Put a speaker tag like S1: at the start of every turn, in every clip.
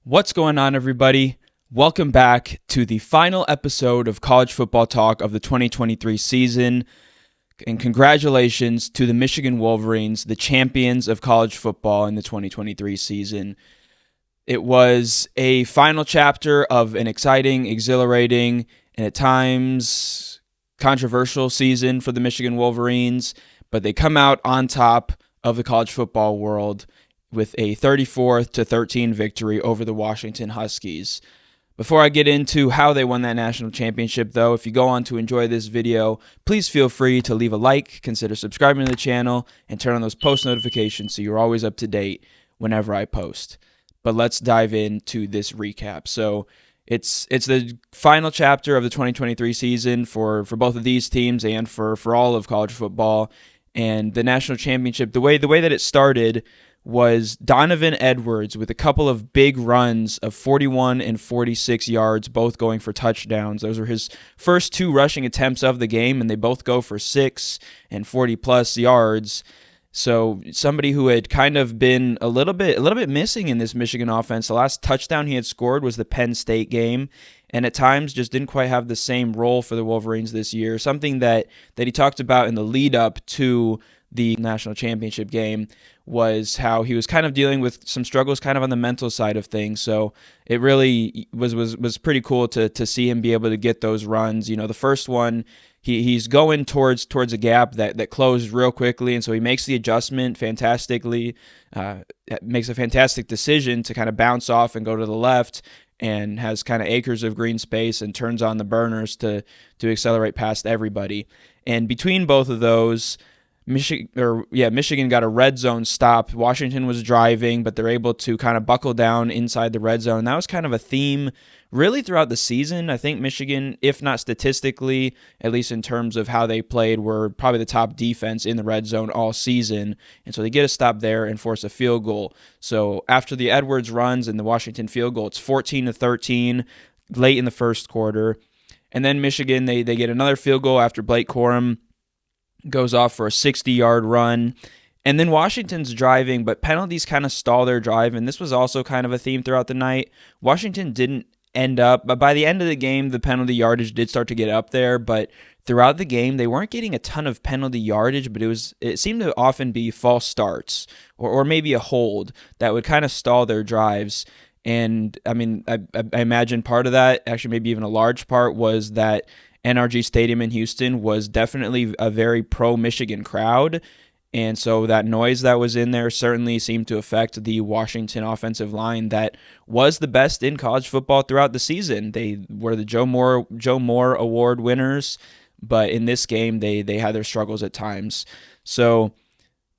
S1: What's going on, everybody? Welcome back to the final episode of College Football Talk of the 2023 season. And congratulations to the Michigan Wolverines, the champions of college football in the 2023 season. It was a final chapter of an exciting, exhilarating, and at times controversial season for the Michigan Wolverines, but they come out on top of the college football world with a 34-13 victory over the Washington Huskies. Before I get into how they won that national championship, though, if you go on to enjoy this video, please feel free to leave a like, consider subscribing to the channel, and turn on those post notifications so you're always up to date whenever I post. But let's dive into this recap. So it's the final chapter of the 2023 season for both of these teams and for all of college football. And the national championship, the way that it started was Donovan Edwards with a couple of big runs of 41 and 46 yards, both going for touchdowns. Those were his first two rushing attempts of the game, and they both go for 6 and 40-plus yards. So somebody who had kind of been a little bit missing in this Michigan offense. The last touchdown he had scored was the Penn State game, and at times just didn't quite have the same role for the Wolverines this year. Something that he talked about in the lead up to the national championship game was how he was kind of dealing with some struggles kind of on the mental side of things. So it really was pretty cool to see him be able to get those runs. You know, the first one, he's going towards a gap that closed real quickly, and so he makes the adjustment fantastically, makes a fantastic decision to kind of bounce off and go to the left, and has kind of acres of green space and turns on the burners to accelerate past everybody. And between both of those, Michigan got a red zone stop. Washington was driving, but they're able to kind of buckle down inside the red zone. That was kind of a theme really throughout the season. I think Michigan, if not statistically, at least in terms of how they played, were probably the top defense in the red zone all season. And so they get a stop there and force a field goal. So after the Edwards runs and the Washington field goal, it's 14-13 late in the first quarter. And then Michigan, they get another field goal after Blake Corum goes off for a 60-yard run. And then Washington's driving, but penalties kind of stall their drive, and this was also kind of a theme throughout the night. Washington didn't end up, but by the end of the game, the penalty yardage did start to get up there, but throughout the game, they weren't getting a ton of penalty yardage, but it seemed to often be false starts or maybe a hold that would kind of stall their drives. And, I mean, I imagine part of that, actually maybe even a large part, was that NRG Stadium in Houston was definitely a very pro-Michigan crowd, and so that noise that was in there certainly seemed to affect the Washington offensive line that was the best in college football throughout the season. They were the Joe Moore Award winners, but in this game they had their struggles at times. So,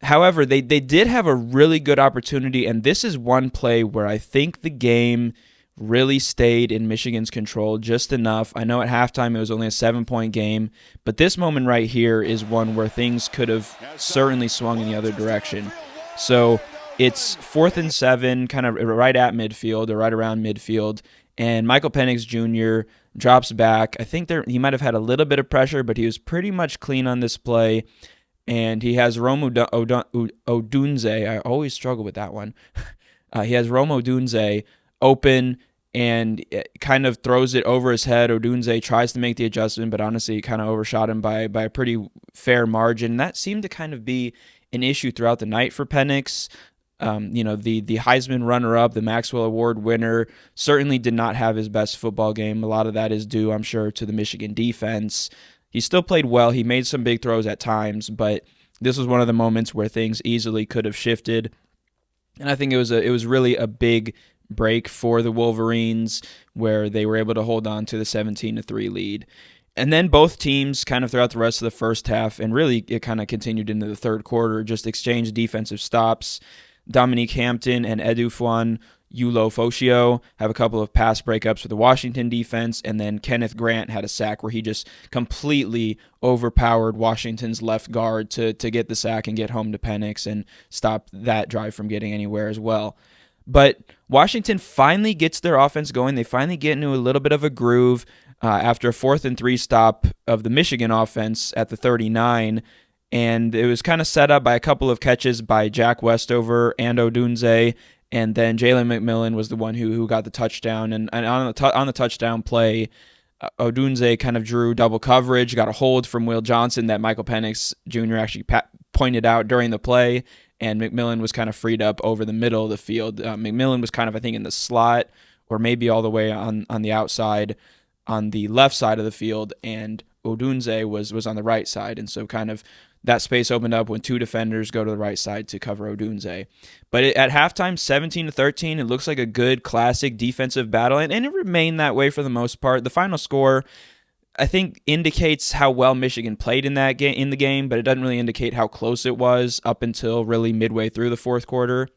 S1: however, they did have a really good opportunity, and this is one play where I think the game really stayed in Michigan's control just enough. I know at halftime it was only a 7-point game, but this moment right here is one where things could have certainly swung in the other direction. So it's 4th and 7, kind of right at midfield or right around midfield, and Michael Penix Jr. drops back. I think he might have had a little bit of pressure, but he was pretty much clean on this play, and he has Rome Odunze. I always struggle with that one. He has Rome Odunze open and it kind of throws it over his head. Odunze tries to make the adjustment, but honestly, kind of overshot him by a pretty fair margin. That seemed to kind of be an issue throughout the night for Penix. The Heisman runner-up, the Maxwell Award winner, certainly did not have his best football game. A lot of that is due, I'm sure, to the Michigan defense. He still played well. He made some big throws at times, but this was one of the moments where things easily could have shifted. And I think it was really a big break for the Wolverines where they were able to hold on to the 17-3 lead. And then both teams kind of throughout the rest of the first half, and really it kind of continued into the third quarter, just exchanged defensive stops. Dominique Hampton and Edufwan Ulo-Foshio have a couple of pass breakups for the Washington defense, and then Kenneth Grant had a sack where he just completely overpowered Washington's left guard to get the sack and get home to Penix and stop that drive from getting anywhere as well. But Washington finally gets their offense going. They finally get into a little bit of a groove after a 4th and 3 stop of the Michigan offense at the 39. And it was kind of set up by a couple of catches by Jack Westover and Odunze. and then Jalen McMillan was the one who got the touchdown. And on the touchdown play, Odunze kind of drew double coverage, got a hold from Will Johnson that Michael Penix Jr. actually pointed out during the play, and McMillan was kind of freed up over the middle of the field. McMillan was kind of, I think, in the slot or maybe all the way on the outside on the left side of the field, and Odunze was on the right side. And so kind of that space opened up when two defenders go to the right side to cover Odunze. But at halftime, 17-13, it looks like a good classic defensive battle, and it remained that way for the most part. The final score, I think, indicates how well Michigan played in the game, but it doesn't really indicate how close it was up until really midway through the fourth quarter.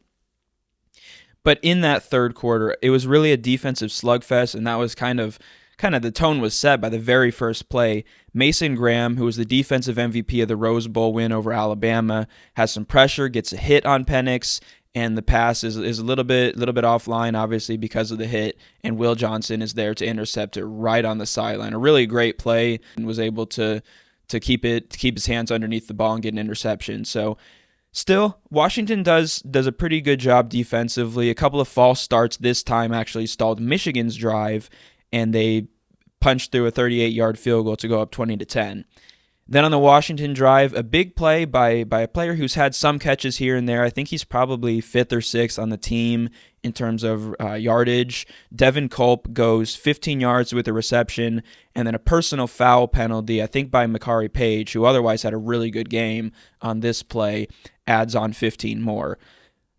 S1: But in that third quarter, it was really a defensive slugfest, and that was kind of the tone was set by the very first play. Mason Graham, who was the defensive MVP of the Rose Bowl win over Alabama, has some pressure, gets a hit on Penix, and the pass is a little bit offline, obviously, because of the hit, and Will Johnson is there to intercept it right on the sideline. A really great play, and was able to keep his hands underneath the ball and get an interception. So still, Washington does a pretty good job defensively. A couple of false starts this time actually stalled Michigan's drive, and they punched through a 38-yard field goal to go up 20-10. Then on the Washington drive, a big play by a player who's had some catches here and there. I think he's probably 5th or 6th on the team in terms of yardage. Devin Culp goes 15 yards with a reception, and then a personal foul penalty, I think by Makari Page, who otherwise had a really good game on this play, adds on 15 more.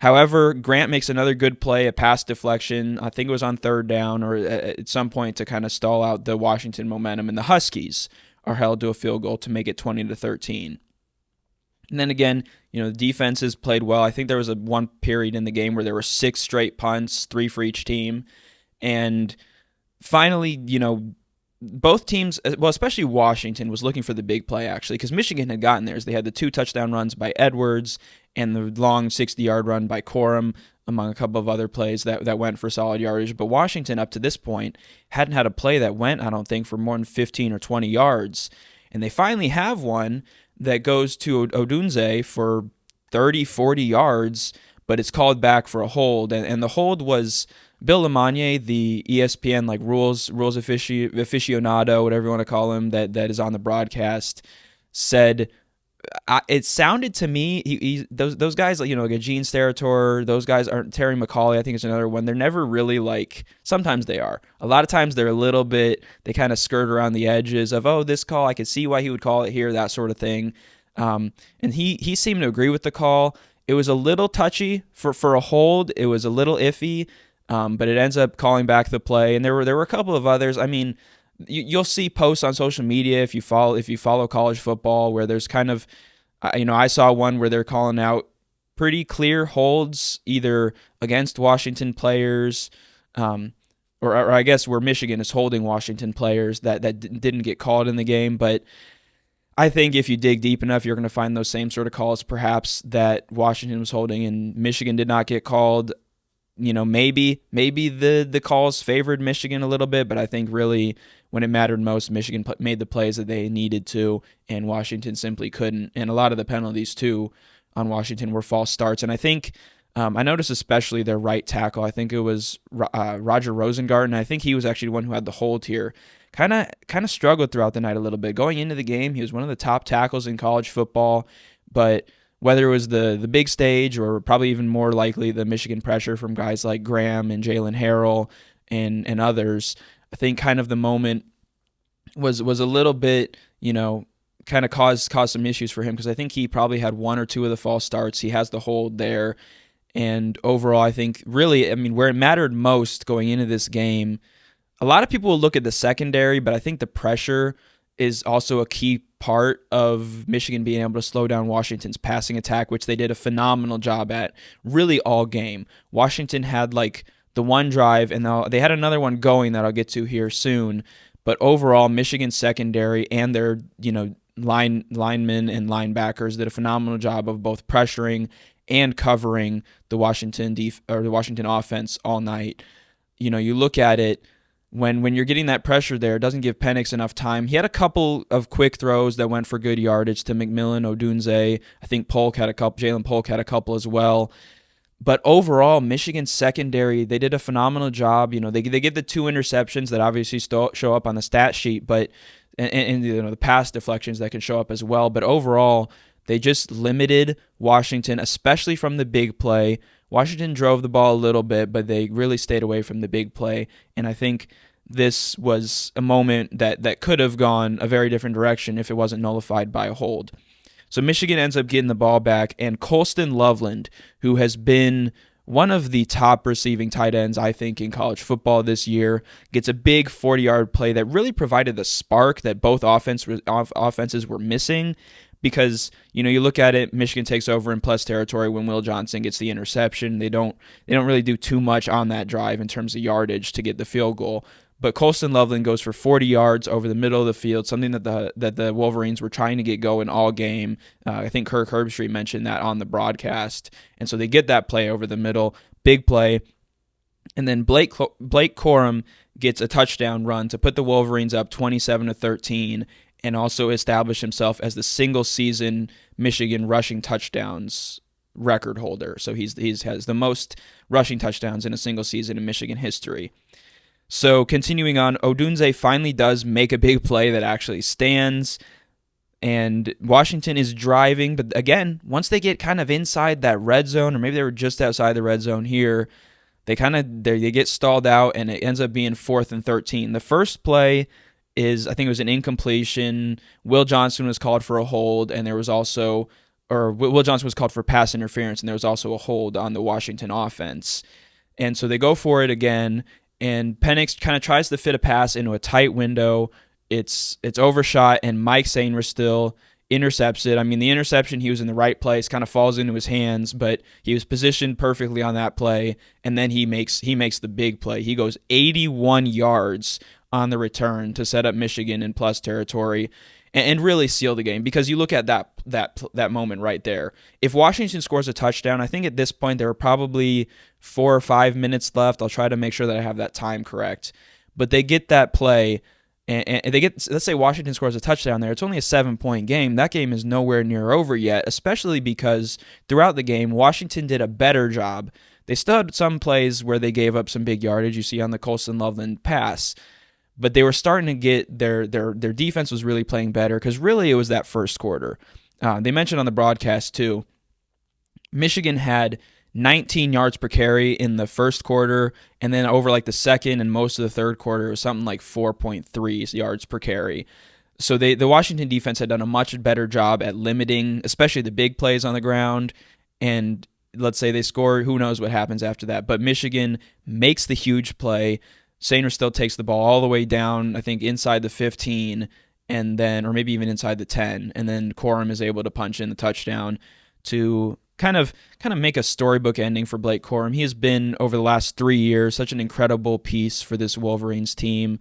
S1: However, Grant makes another good play, a pass deflection. I think it was on third down or at some point to kind of stall out the Washington momentum, and the Huskies are held to a field goal to make it 20-13. And then again, the defenses played well. I think there was one period in the game where there were 6 straight punts, 3 for each team. And finally, both teams, well, especially Washington, was looking for the big play, actually, because Michigan had gotten theirs. They had the 2 touchdown runs by Edwards and the long 60-yard run by Corum, among a couple of other plays that went for solid yardage. But Washington, up to this point, hadn't had a play that went, I don't think, for more than 15 or 20 yards. And they finally have one that goes to Odunze for 30, 40 yards, but it's called back for a hold. And the hold was Bill LeMonnier, the ESPN rules aficionado, whatever you want to call him, that is on the broadcast, said it sounded to me those guys like a Gene Steratore, those guys aren't Terry McCauley, I think is another one. They're never really sometimes they are. A lot of times they're a little bit, they kind of skirt around the edges of this call, I could see why he would call it here, that sort of thing. And he seemed to agree with the call. It was a little touchy for a hold. It was a little iffy. But it ends up calling back the play, and there were a couple of others. I mean, you'll see posts on social media if you follow college football where there's kind of, I saw one where they're calling out pretty clear holds either against Washington players, or I guess where Michigan is holding Washington players that didn't get called in the game. But I think if you dig deep enough, you're going to find those same sort of calls, perhaps that Washington was holding and Michigan did not get called. Maybe the calls favored Michigan a little bit, but I think really when it mattered most, Michigan made the plays that they needed to, and Washington simply couldn't. And a lot of the penalties, too, on Washington were false starts. And I think I noticed especially their right tackle. I think it was Roger Rosengarten. I think he was actually the one who had the hold here. Kind of struggled throughout the night a little bit. Going into the game, he was one of the top tackles in college football, but whether it was the big stage or probably even more likely the Michigan pressure from guys like Graham and Jalen Harrell and others, I think kind of the moment was a little bit, kind of caused some issues for him, because I think he probably had 1 or 2 of the false starts. He has the hold there. And overall, I think really, where it mattered most going into this game, a lot of people will look at the secondary, but I think the pressure is also a key part of Michigan being able to slow down Washington's passing attack, which they did a phenomenal job at really all game. Washington had the one drive, and they had another one going that I'll get to here soon. But overall, Michigan's secondary and their linemen and linebackers did a phenomenal job of both pressuring and covering the Washington offense all night. You look at it. When you're getting that pressure there, it doesn't give Penix enough time. He had a couple of quick throws that went for good yardage to McMillan, Odunze. I think Jalen Polk had a couple as well. But overall, Michigan's secondary, they did a phenomenal job. They get the 2 interceptions that obviously still show up on the stat sheet, but and the pass deflections that can show up as well. But overall, they just limited Washington, especially from the big play. Washington drove the ball a little bit, but they really stayed away from the big play. And I think this was a moment that could have gone a very different direction if it wasn't nullified by a hold. So Michigan ends up getting the ball back, and Colston Loveland, who has been one of the top receiving tight ends, I think, in college football this year, gets a big 40-yard play that really provided the spark that both offenses were missing. Because you look at it, Michigan takes over in plus territory when Will Johnson gets the interception. They don't really do too much on that drive in terms of yardage to get the field goal. But Colston Loveland goes for 40 yards over the middle of the field, something that the Wolverines were trying to get going all game. I think Kirk Herbstreit mentioned that on the broadcast. And so they get that play over the middle, big play. And then Blake Corum gets a touchdown run to put the Wolverines up 27-13 and also establish himself as the single-season Michigan rushing touchdowns record holder. So he has the most rushing touchdowns in a single season in Michigan history. So continuing on, Odunze finally does make a big play that actually stands, and Washington is driving. But again, once they get kind of inside that red zone, or maybe they were just outside the red zone here, they get stalled out, and it ends up being 4th and 13. The first play is, I think it was an incompletion. Will Johnson was called for a hold, and there was also, or Will Johnson was called for pass interference, and there was also a hold on the Washington offense. And so they go for it again, and Penix kind of tries to fit a pass into a tight window. It's overshot, and Mike Sainristil intercepts it. I mean, the interception, he was in the right place, kind of falls into his hands, but he was positioned perfectly on that play, and then he makes the big play. He goes 81 yards on the return to set up Michigan in plus territory and really seal the game. Because you look at that moment right there. If Washington scores a touchdown, I think at this point there were probably 4 or 5 minutes left. I'll try to make sure that I have that time correct. But they get that play, and they get, let's say Washington scores a touchdown there. It's only a 7-point game. That game is nowhere near over yet, especially because throughout the game, Washington did a better job. They still had some plays where they gave up some big yardage. You see on the Colston Loveland pass. But they were starting to get their defense was really playing better, because really it was that first quarter. They mentioned on the broadcast too, Michigan had 19 yards per carry in the first quarter, and then over like the second and most of the third quarter, it was something like 4.3 yards per carry. So the Washington defense had done a much better job at limiting, especially the big plays on the ground. And let's say they score, who knows what happens after that. But Michigan makes the huge play. Sainristil takes the ball all the way down, I think, inside the 15, and then, or maybe even inside the 10, and then Corum is able to punch in the touchdown to kind of make a storybook ending for Blake Corum. He has been, over the last 3 years, such an incredible piece for this Wolverines team.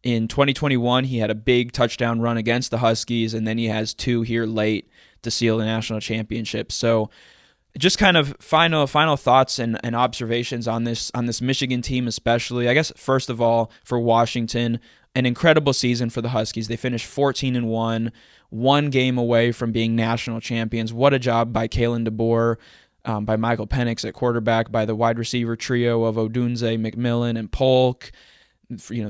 S1: In 2021, he had a big touchdown run against the Huskies, and then he has 2 here late to seal the national championship. So just kind of final thoughts and observations on this Michigan team, especially. I guess first of all, for Washington, an incredible season for the Huskies. They finished 14-1, 1 game away from being national champions. What a job by Kalen DeBoer, by Michael Penix at quarterback, by the wide receiver trio of Odunze, McMillan, and Polk.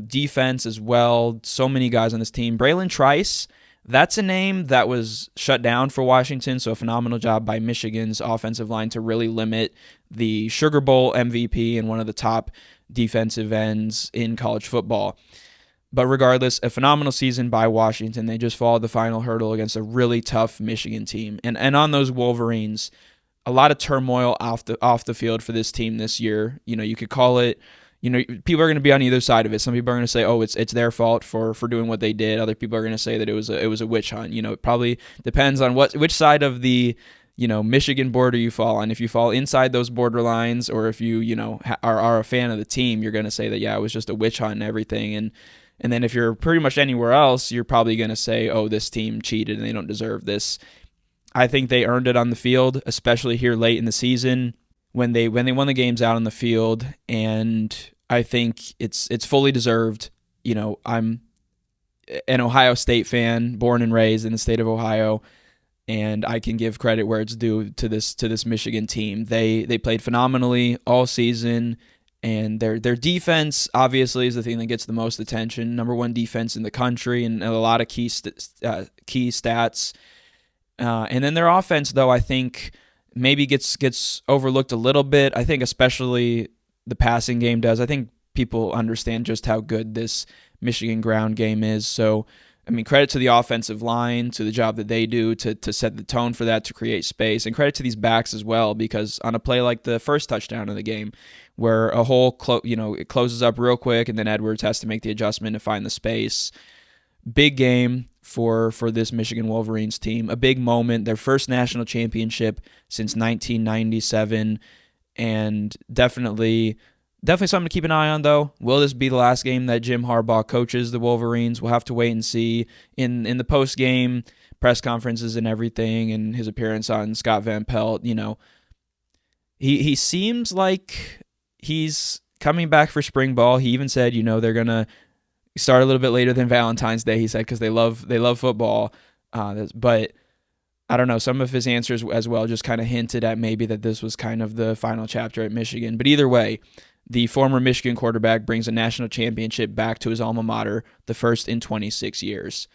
S1: Defense as well. So many guys on this team. Braylon Trice, that's a name that was shut down for Washington, so a phenomenal job by Michigan's offensive line to really limit the Sugar Bowl MVP and one of the top defensive ends in college football. But regardless, a phenomenal season by Washington. They just followed the final hurdle against a really tough Michigan team. And on those Wolverines, a lot of turmoil off the field for this team this year. You could call it, people are going to be on either side of it. Some people are going to say, "Oh, it's their fault for doing what they did." Other people are going to say that it was a witch hunt. It probably depends on which side of the Michigan border you fall on. If you fall inside those borderlines, or if you are a fan of the team, you're going to say that it was just a witch hunt and everything. And then if you're pretty much anywhere else, you're probably going to say, "Oh, this team cheated and they don't deserve this." I think they earned it on the field, especially here late in the season, when they won the games out on the field, and I think it's fully deserved. I'm an Ohio State fan, born and raised in the state of Ohio, and I can give credit where it's due to this Michigan team. They played phenomenally all season, and their defense obviously is the thing that gets the most attention. Number one defense in the country, and a lot of key stats. And then their offense, though, I think maybe gets overlooked a little bit. I think especially the passing game does. I think people understand just how good this Michigan ground game is. So, I mean, credit to the offensive line, to the job that they do to set the tone for that, to create space, and credit to these backs as well, because on a play like the first touchdown of the game, where a hole it closes up real quick, and then Edwards has to make the adjustment to find the space. Big game for this Michigan Wolverines team. A big moment, their first national championship since 1997, and definitely something to keep an eye on, though. Will this be the last game that Jim Harbaugh coaches the Wolverines? We'll have to wait and see. In the post-game press conferences and everything, and his appearance on Scott Van Pelt, he seems like he's coming back for spring ball. He even said, they're going to start a little bit later than Valentine's Day, he said, because they love football. But I don't know, some of his answers as well just kind of hinted at maybe that this was kind of the final chapter at Michigan. But either way, the former Michigan quarterback brings a national championship back to his alma mater, the first in 26 years.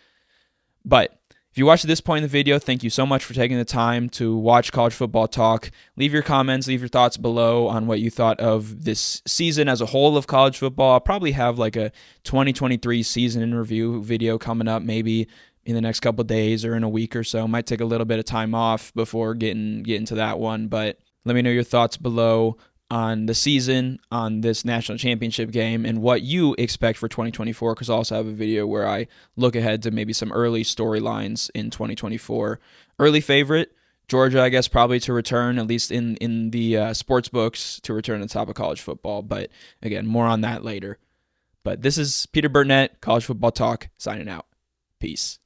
S1: But if you watched to this point in the video, thank you so much for taking the time to watch College Football Talk. Leave your comments, leave your thoughts below on what you thought of this season as a whole of college football. I'll probably have like a 2023 season in review video coming up maybe in the next couple of days or in a week or so. Might take a little bit of time off before getting to that one, but let me know your thoughts below on the season, on this national championship game, and what you expect for 2024, because I also have a video where I look ahead to maybe some early storylines in 2024. Early favorite, Georgia, I guess, probably to return, at least in the sports books, to return to the top of college football. But again, more on that later. But this is Peter Burnett, College Football Talk, signing out. Peace.